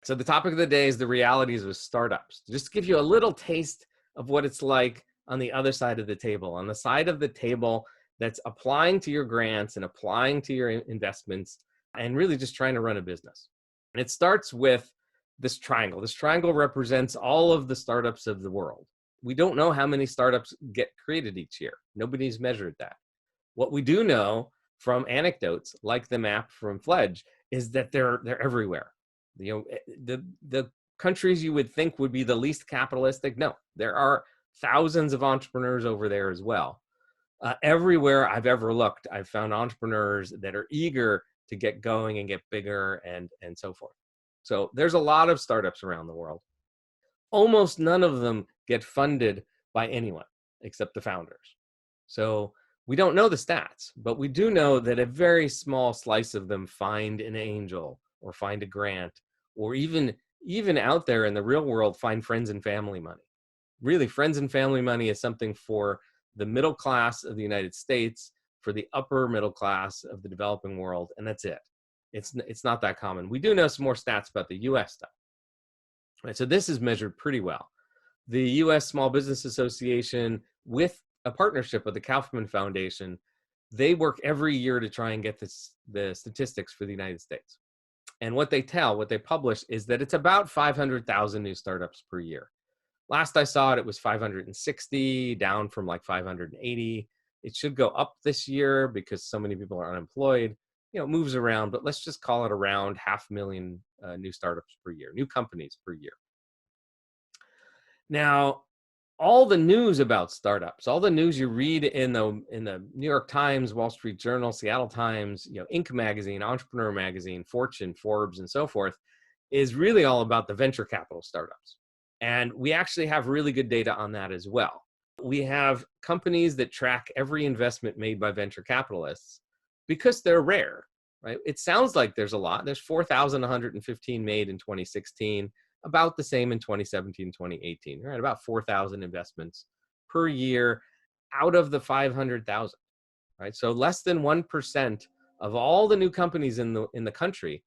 So the topic of the day is the realities of startups. Just to give you a little taste of what it's like on the other side of the table, on the side of the table that's applying to your grants and applying to your investments and really just trying to run a business. And it starts with this triangle. This triangle represents all of the startups of the world. We don't know how many startups get created each year. Nobody's measured that. What we do know from anecdotes like the map from Fledge is that they're everywhere. The countries you would think would be the least capitalistic, no, there are thousands of entrepreneurs over there as well. Everywhere I've ever looked, I've found entrepreneurs that are eager to get going and get bigger and so forth. So there's a lot of startups around the world. Almost none of them get funded by anyone except the founders. So we don't know the stats, but we do know that a very small slice of them find an angel or find a grant, or even out there in the real world, find friends and family money. Really, friends and family money is something for the middle class of the United States, for the upper middle class of the developing world, and that's it. It's not that common. We do know some more stats about the US stuff. Right, so this is measured pretty well. The US Small Business Association, with a partnership with the Kaufman Foundation, they work every year to try and get the statistics for the United States. And what they publish is that it's about 500,000 new startups per year. Last I saw it was 560, down from like 580. It should go up this year because so many people are unemployed. It moves around, but let's just call it around 500,000 new startups per year, new companies per year. Now, all the news about startups, all the news you read in the New York Times, Wall Street Journal, Seattle Times, Inc. magazine, Entrepreneur magazine, Fortune, Forbes, and so forth, is really all about the venture capital startups. And we actually have really good data on that as well. We have companies that track every investment made by venture capitalists because they're rare, right? It sounds like there's a lot. There's 4,115 made in 2016. About the same in 2017, 2018, right? About 4,000 investments per year out of the 500,000, right? So less than 1% of all the new companies in the country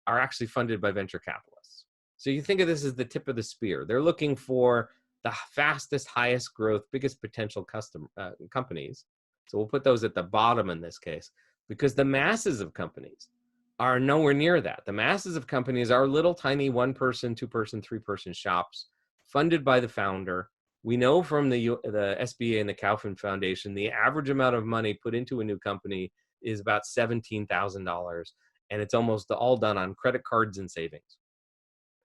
are actually funded by venture capitalists. So you think of this as the tip of the spear. They're looking for the fastest, highest growth, biggest potential companies. So we'll put those at the bottom in this case, because the masses of companies are nowhere near that. The masses of companies are little tiny 1-person, 2-person, 3-person shops funded by the founder. We know from the SBA and the Kaufman Foundation, the average amount of money put into a new company is about $17,000, and it's almost all done on credit cards and savings.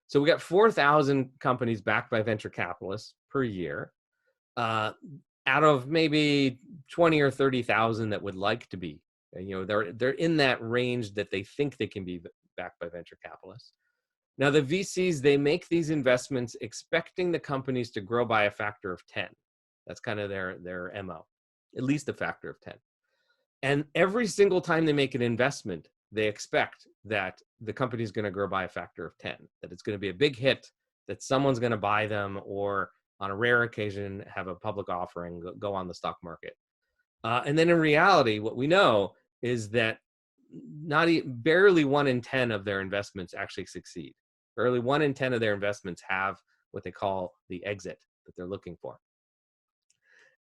So we got 4,000 companies backed by venture capitalists per year, out of maybe 20 or 30,000 that would like to be. They're in that range that they think they can be backed by venture capitalists. Now, the VCs, they make these investments expecting the companies to grow by a factor of 10. That's kind of their MO, at least a factor of 10. And every single time they make an investment, they expect that the company is going to grow by a factor of 10, that it's going to be a big hit, that someone's going to buy them, or on a rare occasion, have a public offering, go on the stock market. And then in reality, what we know is that barely 1 in 10 of their investments actually succeed. Barely 1 in 10 of their investments have what they call the exit that they're looking for.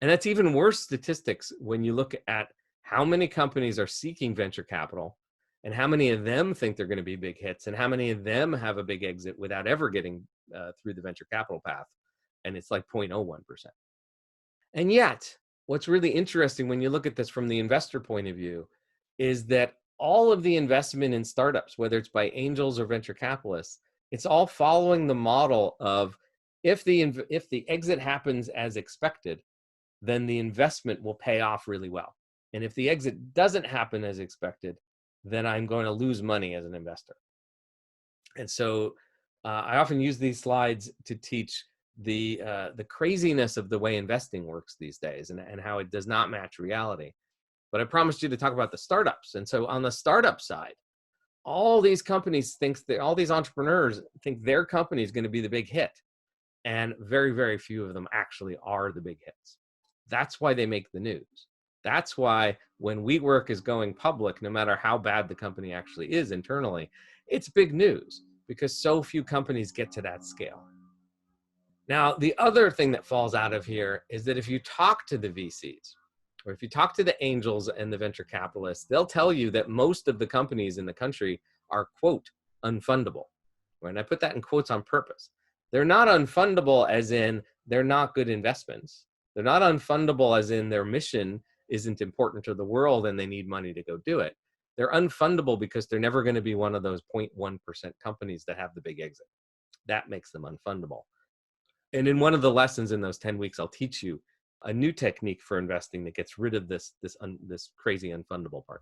And that's even worse statistics when you look at how many companies are seeking venture capital and how many of them think they're going to be big hits and how many of them have a big exit without ever getting through the venture capital path. And it's like 0.01%. And yet, what's really interesting when you look at this from the investor point of view is that all of the investment in startups, whether it's by angels or venture capitalists, it's all following the model of if the exit happens as expected, then the investment will pay off really well. And if the exit doesn't happen as expected, then I'm going to lose money as an investor. And so I often use these slides to teach the craziness of the way investing works these days and how it does not match reality. But I promised you to talk about the startups. And so on the startup side, all these companies all these entrepreneurs think their company is going to be the big hit. And very, very few of them actually are the big hits. That's why they make the news. That's why when WeWork is going public, no matter how bad the company actually is internally, it's big news. because so few companies get to that scale. Now, the other thing that falls out of here is that if you talk to the VCs, or if you talk to the angels and the venture capitalists, they'll tell you that most of the companies in the country are, quote, unfundable. And I put that in quotes on purpose. They're not unfundable as in they're not good investments. They're not unfundable as in their mission isn't important to the world and they need money to go do it. They're unfundable because they're never going to be one of those 0.1% companies that have the big exit. That makes them unfundable. And in one of the lessons in those 10 weeks, I'll teach you a new technique for investing that gets rid of this crazy unfundable part.